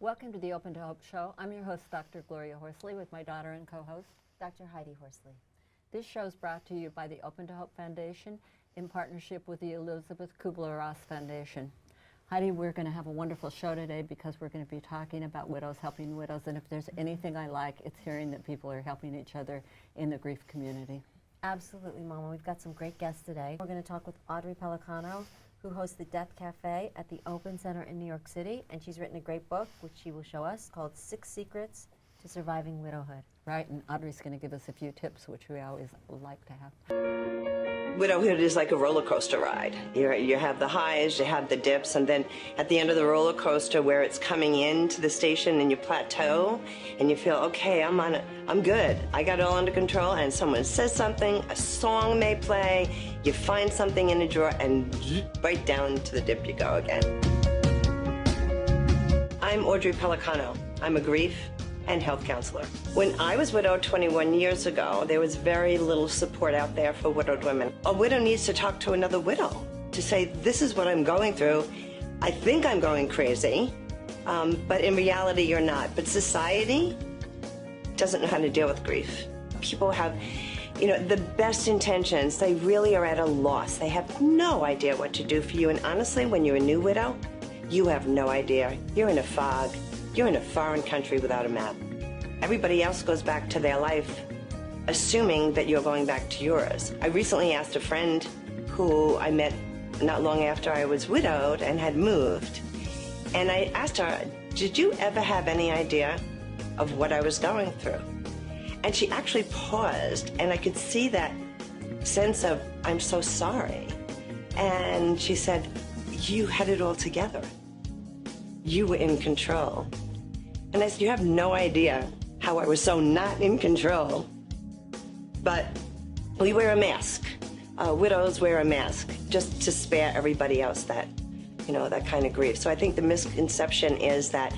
Welcome to the Open to Hope Show. I'm your host, Dr. Gloria Horsley, with my daughter and co-host, Dr. Heidi Horsley. This show is brought to you by the Open to Hope Foundation in partnership with the Elizabeth Kubler-Ross Foundation. Heidi, we're going to have a wonderful show today because we're going to be talking about widows, helping widows, and if there's anything I like, it's hearing that people are helping each other in the grief community. Absolutely, Mama. We've got some great guests today. We're going to talk with Audrey Pellicano, who hosts the Death Café at the Open Center in New York City, and she's written a great book, which she will show us, called 6 Secrets to Surviving Widowhood. Right, and Audrey's going to give us a few tips, which we always like to have. Widowhood is like a roller coaster ride. You have the highs, you have the dips, and then at the end of the roller coaster where it's coming into the station and you plateau and you feel, okay, I'm good. I got it all under control, and someone says something, a song may play, you find something in a drawer, and right down to the dip you go again. I'm Audrey Pellicano. I'm a grief and health counselor. When I was widowed 21 years ago, there was very little support out there for widowed women. A widow needs to talk to another widow to say, this is what I'm going through. I think I'm going crazy, but in reality you're not. But society doesn't know how to deal with grief. People have, the best intentions. They really are at a loss. They have no idea what to do for you. And honestly, when you're a new widow, you have no idea. You're in a fog. You're in a foreign country without a map. Everybody else goes back to their life, assuming that you're going back to yours. I recently asked a friend who I met not long after I was widowed and had moved. And I asked her, did you ever have any idea of what I was going through? And she actually paused, and I could see that sense of, I'm so sorry. And she said, you had it all together. You were in control. And I said, you have no idea how I was so not in control. But we wear a mask. Widows wear a mask just to spare everybody else that, that kind of grief. So I think the misconception is that,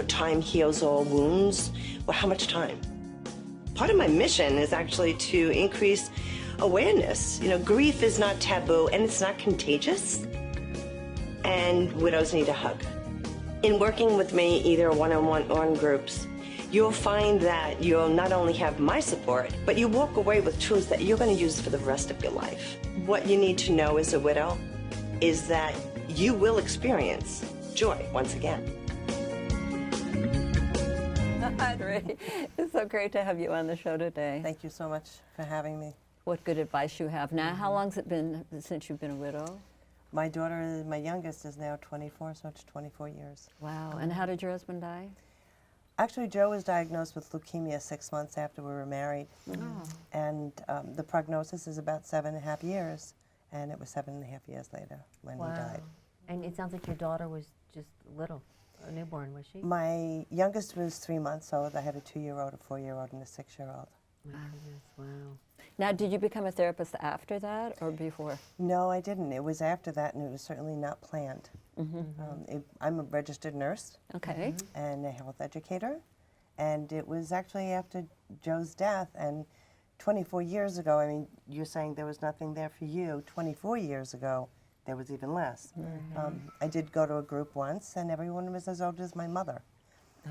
time heals all wounds. Well, how much time? Part of my mission is actually to increase awareness. Grief is not taboo and it's not contagious. And widows need a hug. In working with me, either one-on-one or in groups, you'll find that you'll not only have my support, but you walk away with tools that you're going to use for the rest of your life. What you need to know as a widow is that you will experience joy once again. Audrey, it's so great to have you on the show today. Thank you so much for having me. What good advice you have. Now, how long's it been since you've been a widow? My daughter, my youngest, is now 24, so it's 24 years. Wow. And how did your husband die? Actually, Joe was diagnosed with leukemia 6 months after we were married. Oh. And the prognosis is about 7.5 years, and it was 7.5 years later when he died. And it sounds like your daughter was just little, a newborn, was she? My youngest was 3 months old. I had a 2-year-old, a 4-year-old, and a 6-year-old. Wow. Wow. Now, did you become a therapist after that or before? No, I didn't. It was after that, and it was certainly not planned. I'm a registered nurse. Okay. And a health educator. And it was actually after Joe's death, and 24 years ago, I mean, you're saying there was nothing there for you. 24 years ago, there was even less. I did go to a group once, and everyone was as old as my mother.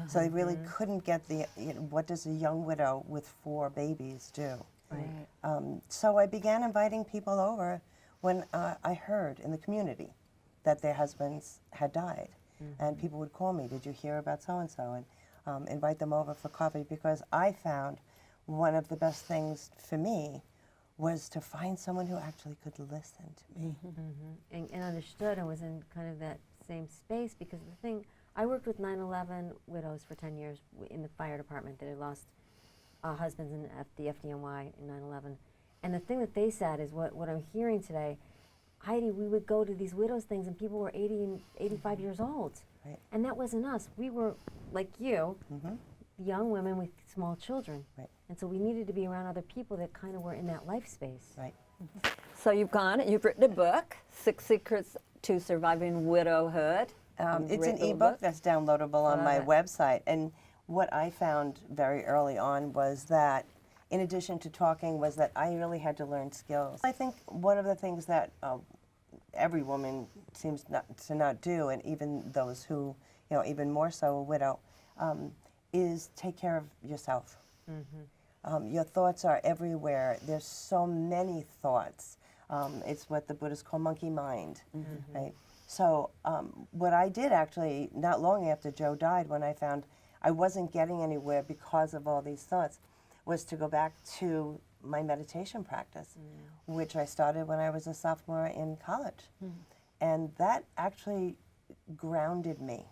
So they really couldn't get the, what does a young widow with 4 babies do? Right. So I began inviting people over when I heard in the community that their husbands had died. And people would call me, did you hear about so-and-so? And invite them over for coffee, because I found one of the best things for me was to find someone who actually could listen to me. And understood and was in kind of that same space, because the thing, I worked with 9/11 widows for 10 years in the fire department that had lost husbands in the FDNY in 9/11. And the thing that they said is what I'm hearing today, Heidi, we would go to these widows things and people were 80 and 85 years old. Right. And that wasn't us. We were, like you, young women with small children. Right. And so we needed to be around other people that kind of were in that life space. Right. So you've written a book, 6 Secrets to Surviving Widowhood. It's an ebook that's downloadable on my website. And what I found very early on was that, in addition to talking, was that I really had to learn skills. I think one of the things that every woman seems to not do, and even those who you know, even more so a widow, is take care of yourself. Your thoughts are everywhere. There's so many thoughts. It's what the Buddhists call monkey mind, right? So what I did actually, not long after Joe died, when I found I wasn't getting anywhere because of all these thoughts, was to go back to my meditation practice, which I started when I was a sophomore in college. And that actually grounded me.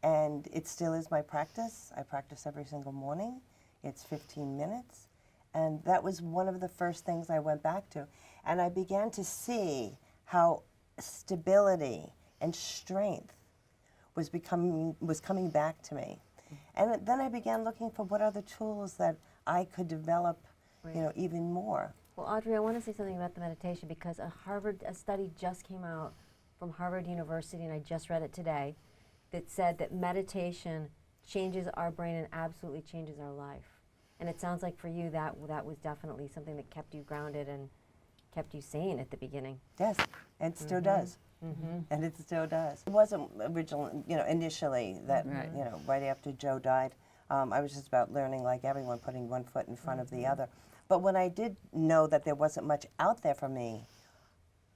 And it still is my practice. I practice every single morning. It's 15 minutes. And that was one of the first things I went back to. And I began to see how stability and strength was coming back to me. And then I began looking for what other tools that I could develop, you know, even more. Well, Audrey, I want to say something about the meditation because a study just came out from Harvard University, and I just read it today, that said that meditation changes our brain and absolutely changes our life. And it sounds like for you that was definitely something that kept you grounded and kept you sane at the beginning. Yes, and it still does. And it still does. It wasn't initially that, right after Joe died, I was just about learning like everyone, putting one foot in front of the other. But when I did know that there wasn't much out there for me,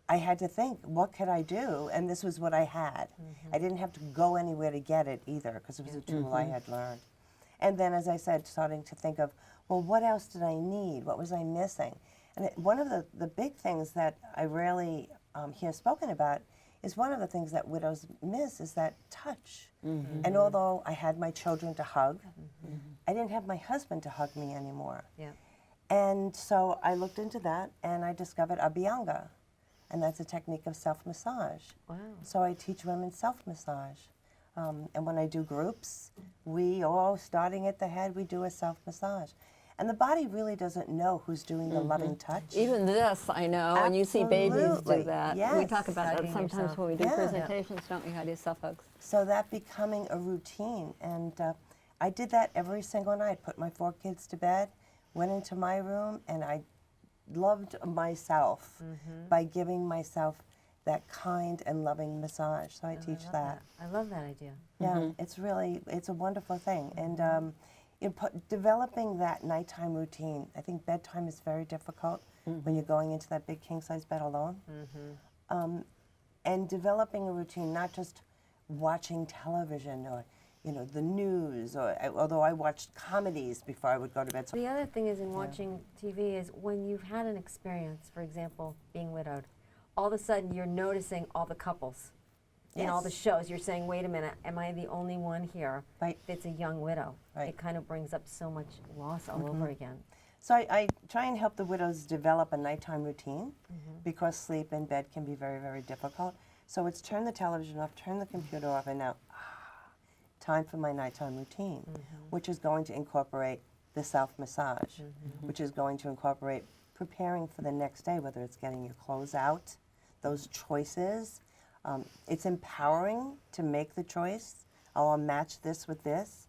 I had to think, what could I do? And this was what I had. I didn't have to go anywhere to get it either, because it was a tool I had learned. And then, as I said, starting to think of, well, what else did I need? What was I missing? And one of the big things that I rarely hear spoken about is one of the things that widows miss is that touch. And although I had my children to hug, I didn't have my husband to hug me anymore. And so I looked into that, and I discovered Abhyanga, and that's a technique of self-massage. Wow. So I teach women self-massage. And when I do groups, we all, starting at the head, we do a self-massage. And the body really doesn't know who's doing the loving touch. Even this, I know, and you see babies do Absolutely. that. Yes. We talk about that Hugging sometimes yourself. when we do Yeah. presentations, don't we, Heidi? Self-hugs. So that becoming a routine. And I did that every single night. Put my 4 kids to bed, went into my room, and I loved myself by giving myself that kind and loving massage. So I teach that. I love that idea. Yeah, it's a wonderful thing. And developing that nighttime routine, I think bedtime is very difficult when you're going into that big king-size bed alone. And developing a routine, not just watching television or the news, or although I watched comedies before I would go to bed. So The other thing is in watching TV is when you've had an experience, for example, being widowed, all of a sudden you're noticing all the couples in all the shows. You're saying, wait a minute, am I the only one here that's a young widow? Right. It kind of brings up so much loss all over again. So I try and help the widows develop a nighttime routine because sleep in bed can be very, very difficult. So it's turn the television off, turn the computer off, and now, time for my nighttime routine, which is going to incorporate the self-massage, which is going to incorporate preparing for the next day, whether it's getting your clothes out, those choices. It's empowering to make the choice. Oh, I'll match this with this.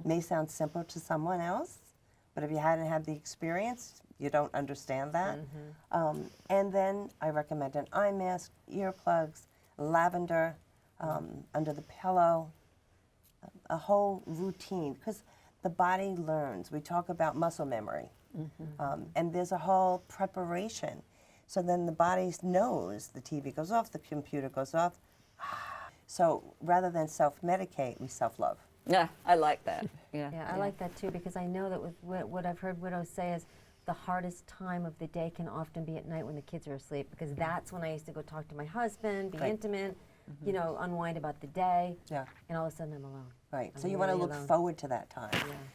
May sound simple to someone else, but if you hadn't had the experience, you don't understand that. And then I recommend an eye mask, earplugs, lavender under the pillow, a whole routine, because the body learns. We talk about muscle memory, and there's a whole preparation. So then the body knows the TV goes off, the computer goes off. So rather than self-medicate, we self-love. Yeah, I like that. Yeah, I like that too, because I know that with what I've heard widows say is the hardest time of the day can often be at night when the kids are asleep, because that's when I used to go talk to my husband, be intimate, unwind about the day, and all of a sudden I'm alone. Right, I'm so you want to really look alone. forward to that time.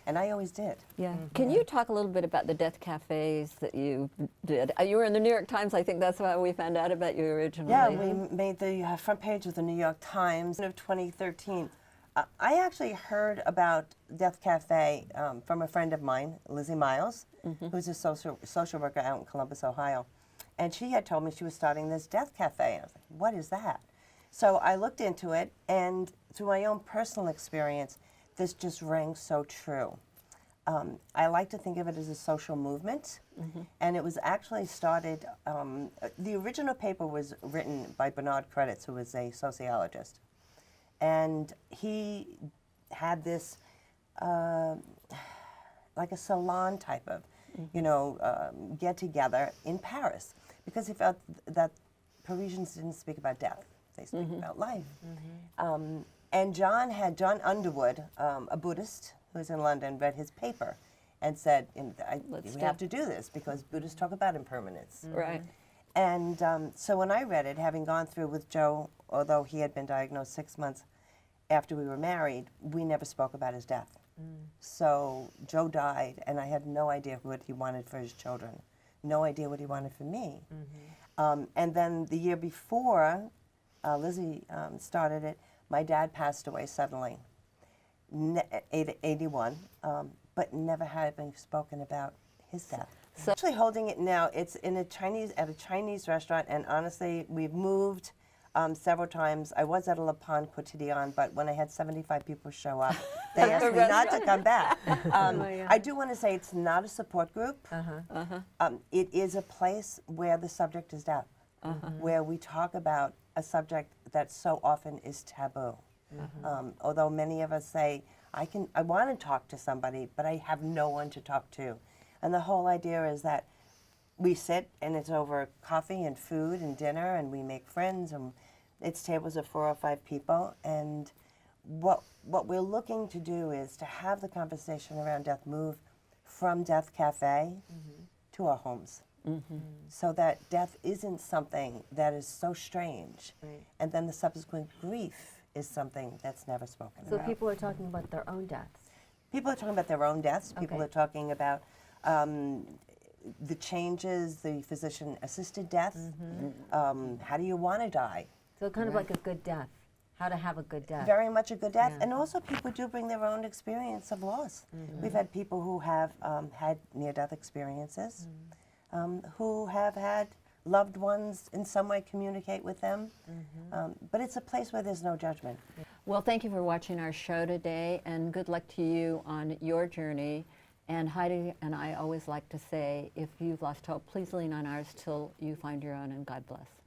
And I always did. Yeah. Can you talk a little bit about the Death Cafes that you did? You were in the New York Times. I think that's why we found out about you originally. Yeah, we made the front page of the New York Times of 2013. I actually heard about Death Cafe from a friend of mine, Lizzie Miles, who's a social worker out in Columbus, Ohio. And she had told me she was starting this Death Cafe. And I was like, what is that? So I looked into it, and through my own personal experience, this just rang so true. I like to think of it as a social movement, and it was actually started, the original paper was written by Bernard Credits, who was a sociologist. And he had this, like a salon type of, get together in Paris, because he felt that Parisians didn't speak about death; they speak about life. And John Underwood, a Buddhist who's in London, read his paper and said, "We have to do this because Buddhists talk about impermanence." Right. And so when I read it, having gone through with Joe, although he had been diagnosed 6 months after we were married, we never spoke about his death. So Joe died, and I had no idea what he wanted for his children, no idea what he wanted for me. And then the year before Lizzie started it, my dad passed away suddenly, 81, but never had been spoken about his death. So actually holding it now, it's in at a Chinese restaurant, and honestly, we've moved several times. I was at a Le Pont Quotidien, but when I had 75 people show up, they asked me not to come back. I do want to say it's not a support group. It is a place where the subject is death, where we talk about a subject that so often is taboo. Although many of us say, I want to talk to somebody, but I have no one to talk to. And the whole idea is that we sit and it's over coffee and food and dinner, and we make friends, and it's tables of 4 or 5 people. And what we're looking to do is to have the conversation around death move from Death Café to our homes. So that death isn't something that is so strange, and then the subsequent grief is something that's never spoken about. So people are talking about their own deaths. People are talking about their own deaths. People are talking about the changes, the physician-assisted death. How do you want to die? So kind of like a good death. How to have a good death. Very much a good death. And also people do bring their own experience of loss. We've had people who have had near-death experiences, who have had loved ones in some way communicate with them. But it's a place where there's no judgment. Well, thank you for watching our show today, and good luck to you on your journey. And Heidi and I always like to say, if you've lost hope, please lean on ours till you find your own, and God bless.